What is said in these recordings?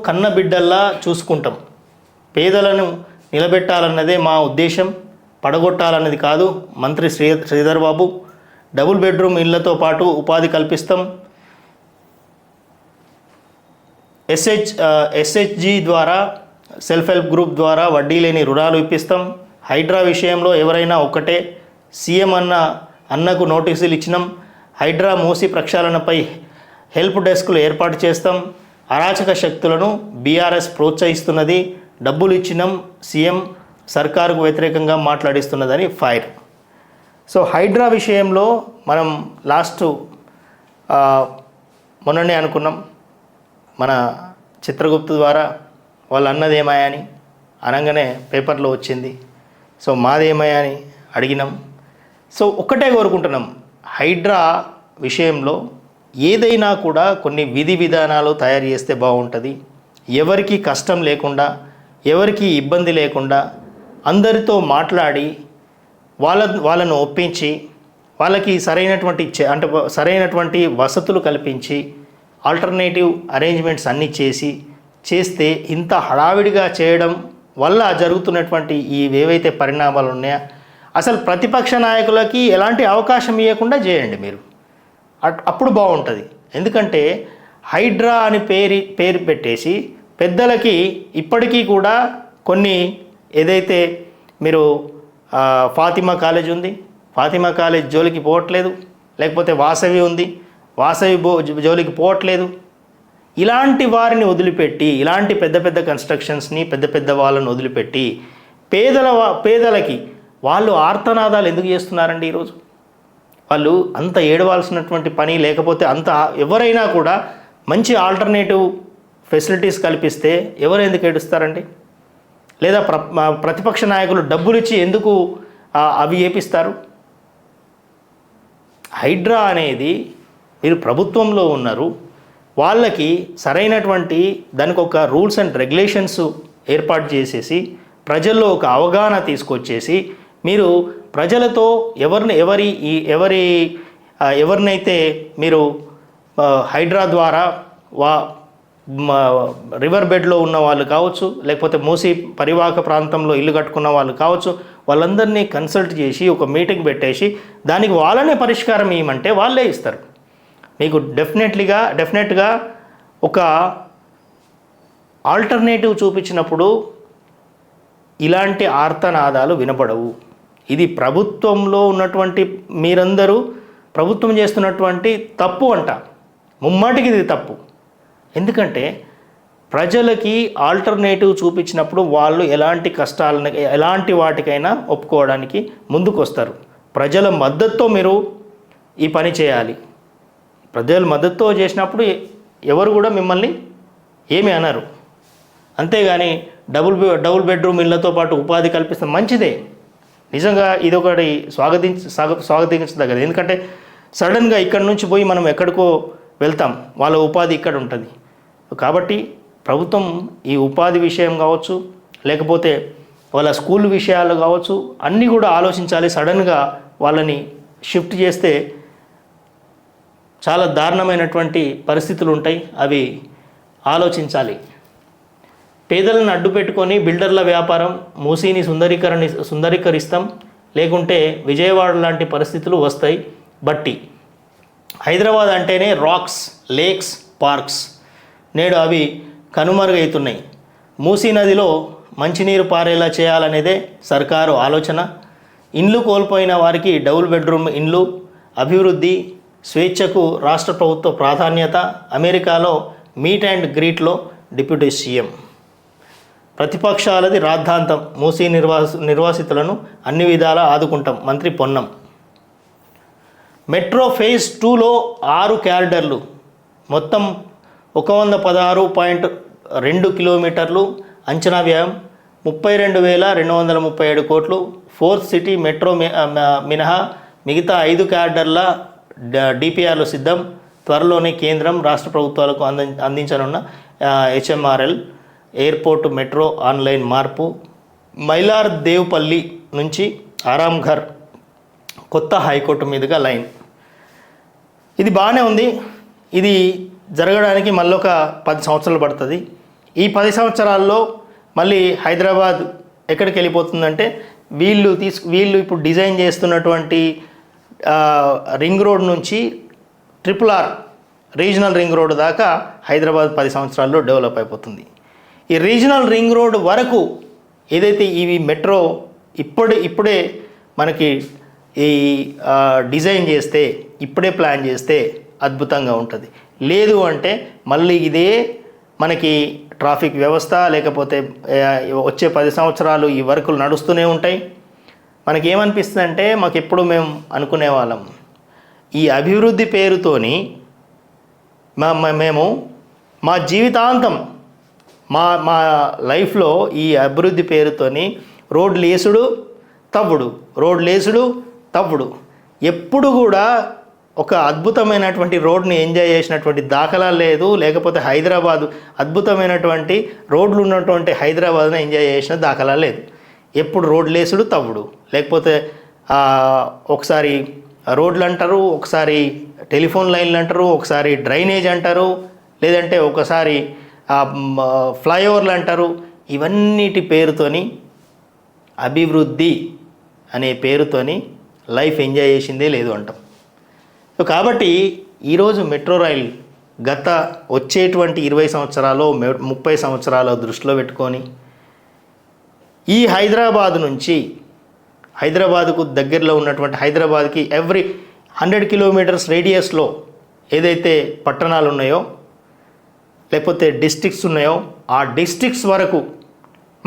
కన్నబిడ్డల్లా చూసుకుంటాం. పేదలను నిలబెట్టాలన్నదే మా ఉద్దేశం, పడగొట్టాలన్నది కాదు. మంత్రి శ్రీధర్ బాబు డబుల్ బెడ్రూమ్ ఇళ్లతో పాటు ఉపాధి కల్పిస్తాం. ఎస్హెచ్జి ద్వారా సెల్ఫ్ హెల్ప్ గ్రూప్ ద్వారా వడ్డీ లేని రుణాలు ఇప్పిస్తాం. హైడ్రా విషయంలో ఎవరైనా ఒక్కటే, సీఎం అన్నకు నోటీసులు ఇచ్చినాం. హైడ్రా మూసి ప్రక్షాళనపై హెల్ప్ డెస్క్లు ఏర్పాటు చేస్తాం. అరాచక శక్తులను బీఆర్ఎస్ ప్రోత్సహిస్తున్నది, డబ్బులు ఇచ్చినాం, సీఎం సర్కారుకు వ్యతిరేకంగా మాట్లాడిస్తున్నదని ఫైర్. సో హైడ్రా విషయంలో మనం మొన్ననే అనుకున్నాం, మన చిత్రగుప్తు ద్వారా వాళ్ళు అన్నది ఏమయ్యా అని అనగానే పేపర్లో వచ్చింది. సో మాదేమయ్యా అని అడిగినాం. సో ఒక్కటే కోరుకుంటున్నాం, హైడ్రా విషయంలో ఏదైనా కూడా కొన్ని విధి విధానాలు తయారు చేస్తే బాగుంటుంది. ఎవరికి కష్టం లేకుండా, ఎవరికి ఇబ్బంది లేకుండా అందరితో మాట్లాడి వాళ్ళను ఒప్పించి వాళ్ళకి సరైనటువంటి వసతులు కల్పించి ఆల్టర్నేటివ్ అరేంజ్మెంట్స్ అన్నీ చేస్తే ఇంత హడావిడిగా చేయడం వల్ల జరుగుతున్నటువంటి ఏవైతే పరిణామాలు ఉన్నాయో అసలు ప్రతిపక్ష నాయకులకి ఎలాంటి అవకాశం ఇవ్వకుండా చేయండి మీరు, అప్పుడు బాగుంటుంది. ఎందుకంటే హైడ్రా అని పేరు పెట్టేసి పెద్దలకి ఇప్పటికీ కూడా కొన్ని ఏదైతే మీరు ఫాతిమా కాలేజ్ ఉంది, ఫాతిమా కాలేజ్ జోలికి పోవట్లేదు, లేకపోతే వాసవి ఉంది, వాసవి జోలికి పోవట్లేదు. ఇలాంటి వారిని వదిలిపెట్టి, ఇలాంటి పెద్ద కన్స్ట్రక్షన్స్ని పెద్ద వాళ్ళని వదిలిపెట్టి పేదలకి వాళ్ళు ఆర్తనాదాలు ఎందుకు చేస్తున్నారండి? ఈరోజు వాళ్ళు అంత ఏడవాల్సినటువంటి పని లేకపోతే ఎవరైనా కూడా మంచి ఆల్టర్నేటివ్ ఫెసిలిటీస్ కల్పిస్తే ఎవరు ఎందుకు ఏడుస్తారండి? లేదా ప్రతిపక్ష నాయకులు డబ్బులు ఇచ్చి ఎందుకు అవి ఏపిస్తారు? హైడ్రా అనేది మీరు ప్రభుత్వంలో ఉన్నారు, వాళ్ళకి సరైనటువంటి దానికి ఒక రూల్స్ అండ్ రెగ్యులేషన్స్ ఏర్పాటు చేసేసి ప్రజల్లో ఒక అవగాహన తీసుకొచ్చేసి మీరు ప్రజలతో ఎవరినైతే మీరు హైడ్రా ద్వారా రివర్ బెడ్లో ఉన్న వాళ్ళు కావచ్చు, లేకపోతే మూసి పరివాహక ప్రాంతంలో ఇల్లు కట్టుకున్న వాళ్ళు కావచ్చు, వాళ్ళందరినీ కన్సల్ట్ చేసి ఒక మీటింగ్ పెట్టేసి దానికి వాళ్ళనే పరిష్కారం ఇవ్వమంటే వాళ్ళే ఇస్తారు. మీకు డెఫినెట్గా ఒక ఆల్టర్నేటివ్ చూపించినప్పుడు ఇలాంటి ఆర్తనాదాలు వినపడవు. ఇది ప్రభుత్వంలో ఉన్నటువంటి మీరందరూ ప్రభుత్వం చేస్తున్నటువంటి తప్పు అంట, ముమ్మాటికి ఇది తప్పు. ఎందుకంటే ప్రజలకి ఆల్టర్నేటివ్ చూపించినప్పుడు వాళ్ళు ఎలాంటి కష్టాలను ఎలాంటి వాటికైనా ఒప్పుకోవడానికి ముందుకు వస్తారు. ప్రజల మద్దతుతో మీరు ఈ పని చేయాలి. ప్రజల మద్దతుతో చేసినప్పుడు ఎవరు కూడా మిమ్మల్ని ఏమీ అనరు. అంతేగాని డబుల్ బెడ్రూమ్ ఇళ్లతో పాటు ఉపాధి కల్పిస్తే మంచిదే, నిజంగా ఇదొకటి స్వాగతించదగ్గది. ఎందుకంటే సడన్గా ఇక్కడ నుంచి పోయి మనం ఎక్కడికో వెళ్తాం, వాళ్ళ ఉపాధి ఇక్కడ ఉంటుంది. కాబట్టి ప్రభుత్వం ఈ ఉపాధి విషయం కావచ్చు, లేకపోతే వాళ్ళ స్కూల్ విషయాలు కావచ్చు, అన్నీ కూడా ఆలోచించాలి. సడన్గా వాళ్ళని షిఫ్ట్ చేస్తే చాలా దారుణమైనటువంటి పరిస్థితులు ఉంటాయి, అవి ఆలోచించాలి. పేదలను అడ్డు పెట్టుకొని బిల్డర్ల వ్యాపారం, మూసీని సుందరీకరిస్తాం, లేకుంటే విజయవాడ లాంటి పరిస్థితులు వస్తాయి. బట్టి హైదరాబాద్ అంటేనే రాక్స్, లేక్స్, పార్క్స్, నేడు అవి కనుమరుగవుతున్నాయి. మూసీ నదిలో మంచినీరు పారేలా చేయాలనేదే సర్కారు ఆలోచన. ఇండ్లు కోల్పోయిన వారికి డబుల్ బెడ్రూమ్ ఇండ్లు, అభివృద్ధి, స్వేచ్ఛకు రాష్ట్ర ప్రభుత్వ ప్రాధాన్యత. అమెరికాలో మీట్ అండ్ గ్రీట్లో డిప్యూటీ సీఎం. ప్రతిపక్షాలది రాద్ధాంతం, మూసీ నిర్వాసితులను అన్ని విధాలా ఆదుకుంటాం, మంత్రి పొన్నం. మెట్రో ఫేజ్ 2లో 6 క్యారిడర్లు, మొత్తం 116.2 కిలోమీటర్లు, అంచనా వ్యయం 32,237 కోట్లు. ఫోర్త్ సిటీ మెట్రో మినహా మిగతా 5 క్యారిడర్ల డిపిఆర్లు సిద్ధం. త్వరలోనే కేంద్రం రాష్ట్ర ప్రభుత్వాలకు అందించనున్న హెచ్ఎంఆర్ఎల్ ఎయిర్పోర్టు మెట్రో ఆన్లైన్ మార్పు. మైలార్ దేవుపల్లి నుంచి ఆరాంఘర్ కొత్త హైకోర్టు మీదుగా లైన్. ఇది బాగానే ఉంది. ఇది జరగడానికి మళ్ళొక 10 సంవత్సరాలు పడుతుంది. ఈ 10 సంవత్సరాల్లో మళ్ళీ హైదరాబాద్ ఎక్కడికి వెళ్ళిపోతుందంటే వీళ్ళు ఇప్పుడు డిజైన్ చేస్తున్నటువంటి రింగ్ రోడ్ నుంచి RRR రీజనల్ రింగ్ రోడ్ దాకా హైదరాబాద్ 10 సంవత్సరాల్లో డెవలప్ అయిపోతుంది. ఈ రీజనల్ రింగ్ రోడ్ వరకు ఏదైతే ఇవి మెట్రో ఇప్పుడే మనకి ఈ డిజైన్ చేస్తే, ఇప్పుడే ప్లాన్ చేస్తే అద్భుతంగా ఉంటుంది. లేదు అంటే మళ్ళీ ఇదే మనకి ట్రాఫిక్ వ్యవస్థ, లేకపోతే వచ్చే 10 సంవత్సరాలు ఈ వర్కులు నడుస్తూనే ఉంటాయి. మనకేమనిపిస్తుంది అంటే, ఎప్పుడు మేము అనుకునే వాళ్ళం, ఈ అభివృద్ధి పేరుతోని మేము మా జీవితాంతం మా లైఫ్లో ఈ అభివృద్ధి పేరుతోని రోడ్లు వేసుడు తవ్వుడు ఎప్పుడు కూడా ఒక అద్భుతమైనటువంటి రోడ్ని ఎంజాయ్ చేసినటువంటి దాఖలా లేదు. లేకపోతే హైదరాబాదు అద్భుతమైనటువంటి రోడ్లు ఉన్నటువంటి హైదరాబాద్ను ఎంజాయ్ చేసిన దాఖలా లేదు. ఎప్పుడు రోడ్లు వేసుడు తవ్వుడు, లేకపోతే ఒకసారి రోడ్లు అంటారు, ఒకసారి టెలిఫోన్ లైన్లు అంటారు, ఒకసారి డ్రైనేజ్ అంటారు, లేదంటే ఒకసారి ఫ్లైఓవర్లు అంటారు. ఇవన్నిటి పేరుతోని అభివృద్ధి అనే పేరుతోని లైఫ్ ఎంజాయ్ చేసిందే లేదు అంటాం. కాబట్టి ఈరోజు మెట్రో రైల్ వచ్చేటువంటి 20 సంవత్సరాలు 30 సంవత్సరాలు దృష్టిలో పెట్టుకొని ఈ హైదరాబాద్ నుంచి హైదరాబాద్కు దగ్గరలో ఉన్నటువంటి హైదరాబాద్కి ఎవ్రీ 100 కిలోమీటర్స్ రేడియస్లో ఏదైతే పట్టణాలు ఉన్నాయో, లేకపోతే డిస్ట్రిక్ట్స్ ఉన్నాయో, ఆ డిస్ట్రిక్ట్స్ వరకు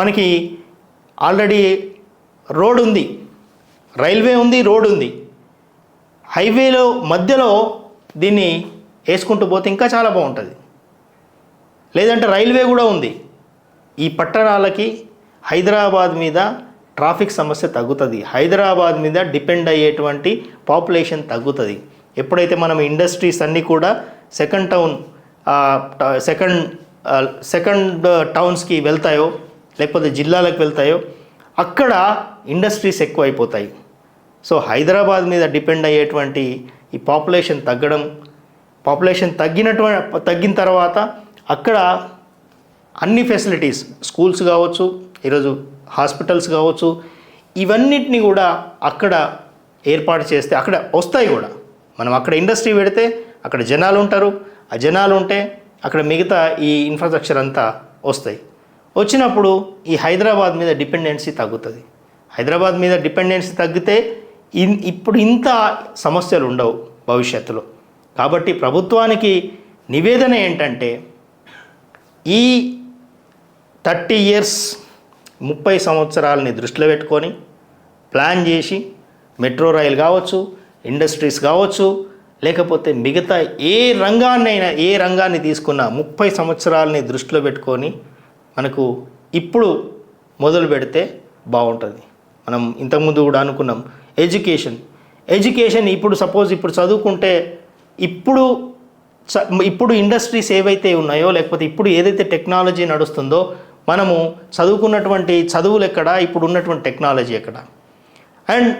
మనకి ఆల్రెడీ రోడ్ ఉంది, రైల్వే ఉంది, రోడ్ ఉంది. హైవేలో మధ్యలో దీన్ని వేసుకుంటూ పోతే ఇంకా చాలా బాగుంటుంది. లేదంటే రైల్వే కూడా ఉంది. ఈ పట్టణాలకి హైదరాబాద్ మీద ట్రాఫిక్ సమస్య తగ్గుతుంది. హైదరాబాద్ మీద డిపెండ్ అయ్యేటువంటి పాపులేషన్ తగ్గుతుంది. ఎప్పుడైతే మనం ఇండస్ట్రీస్ అన్నీ కూడా సెకండ్ టౌన్స్కి వెళ్తాయో, లేకపోతే జిల్లాలకు వెళ్తాయో, అక్కడ ఇండస్ట్రీస్ ఎక్కువ అయిపోతాయి. సో హైదరాబాద్ మీద డిపెండ్ అయ్యేటువంటి ఈ పాపులేషన్ తగ్గిన తర్వాత అక్కడ అన్ని ఫెసిలిటీస్, స్కూల్స్ కావచ్చు, ఈరోజు హాస్పిటల్స్ కావచ్చు, ఇవన్నిటిని కూడా అక్కడ ఏర్పాటు చేస్తే అక్కడ వస్తాయి కూడా. మనం అక్కడ ఇండస్ట్రీ పెడితే అక్కడ జనాలు ఉంటారు, ఆ జనాలు ఉంటే అక్కడ మిగతా ఈ ఇన్ఫ్రాస్ట్రక్చర్ అంతా వస్తాయి. వచ్చినప్పుడు ఈ హైదరాబాద్ మీద డిపెండెన్సీ తగ్గుతుంది. హైదరాబాద్ మీద డిపెండెన్సీ తగ్గితే ఇప్పుడు ఇంత సమస్యలు ఉండవు భవిష్యత్తులో. కాబట్టి ప్రభుత్వానికి నివేదన ఏంటంటే, ఈ 30 ఇయర్స్ 30 సంవత్సరాలని దృష్టిలో పెట్టుకొని ప్లాన్ చేసి మెట్రో రైల్ కావచ్చు, ఇండస్ట్రీస్ కావచ్చు, లేకపోతే మిగతా ఏ రంగాన్ని తీసుకున్నా 30 సంవత్సరాలని దృష్టిలో పెట్టుకొని మనకు ఇప్పుడు మొదలు పెడితే బాగుంటుంది. మనం ఇంతకుముందు కూడా అనుకున్నాం ఎడ్యుకేషన్ ఇప్పుడు చదువుకుంటే ఇప్పుడు ఇండస్ట్రీస్ ఏవైతే ఉన్నాయో, లేకపోతే ఇప్పుడు ఏదైతే టెక్నాలజీ నడుస్తుందో, మనము చదువుకున్నటువంటి చదువులు ఎక్కడ, ఇప్పుడు ఉన్నటువంటి టెక్నాలజీ ఎక్కడ, అండ్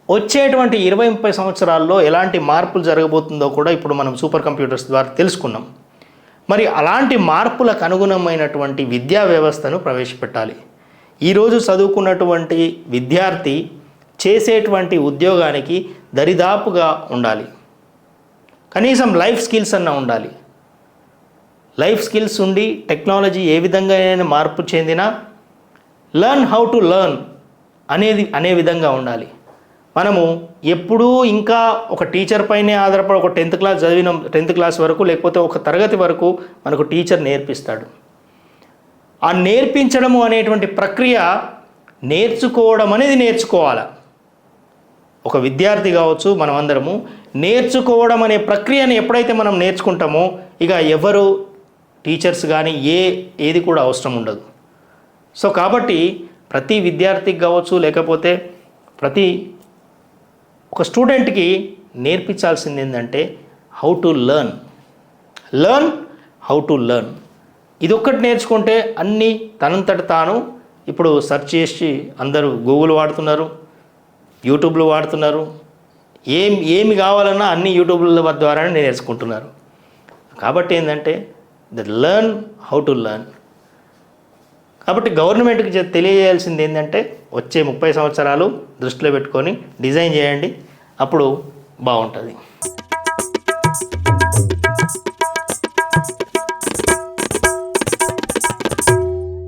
వచ్చేటువంటి 20-30 సంవత్సరాల్లో ఎలాంటి మార్పులు జరగబోతుందో కూడా ఇప్పుడు మనం సూపర్ కంప్యూటర్స్ ద్వారా తెలుసుకున్నాం. మరి అలాంటి మార్పులకు అనుగుణమైనటువంటి విద్యా వ్యవస్థను ప్రవేశపెట్టాలి. ఈరోజు చదువుకున్నటువంటి విద్యార్థి చేసేటువంటి ఉద్యోగానికి దరిదాపుగా ఉండాలి. కనీసం లైఫ్ స్కిల్స్ అన్నా ఉండాలి. లైఫ్ స్కిల్స్ ఉండి టెక్నాలజీ ఏ విధంగా మార్పు చెందినా లెర్న్ హౌ టు లెర్న్ అనే విధంగా ఉండాలి. మనము ఎప్పుడూ ఇంకా ఒక టీచర్ పైనే ఆధారపడి ఒక 10th క్లాస్ వరకు, లేకపోతే ఒక తరగతి వరకు మనకు టీచర్ నేర్పిస్తాడు. ఆ నేర్పించడము అనేటువంటి ప్రక్రియ నేర్చుకోవడం అనేది నేర్చుకోవాలి. ఒక విద్యార్థి కావచ్చు, మనమందరము నేర్చుకోవడం అనే ప్రక్రియను ఎప్పుడైతే మనం నేర్చుకుంటామో, ఇక ఎవరు టీచర్స్ కానీ ఏది కూడా అవసరం ఉండదు. సో కాబట్టి ప్రతి విద్యార్థికి కావచ్చు, లేకపోతే ప్రతి ఒక స్టూడెంట్కి నేర్పించాల్సింది ఏంటంటే how to learn how to learn. ఇదొక్కటి నేర్చుకుంటే అన్నీ తనంతట తాను ఇప్పుడు సెర్చ్ చేసి అందరూ గూగుల్ వాడుతున్నారు, యూట్యూబ్లు వాడుతున్నారు. ఏమి కావాలన్నా అన్ని యూట్యూబ్ల ద్వారానే నేర్చుకుంటున్నారు. కాబట్టి ఏంటంటే లెర్న్ హౌ టు లెర్న్. కాబట్టి గవర్నమెంట్కి తెలియజేయాల్సింది ఏంటంటే వచ్చే 30 సంవత్సరాలు దృష్టిలో పెట్టుకొని డిజైన్ చేయండి, అప్పుడు బాగుంటుంది.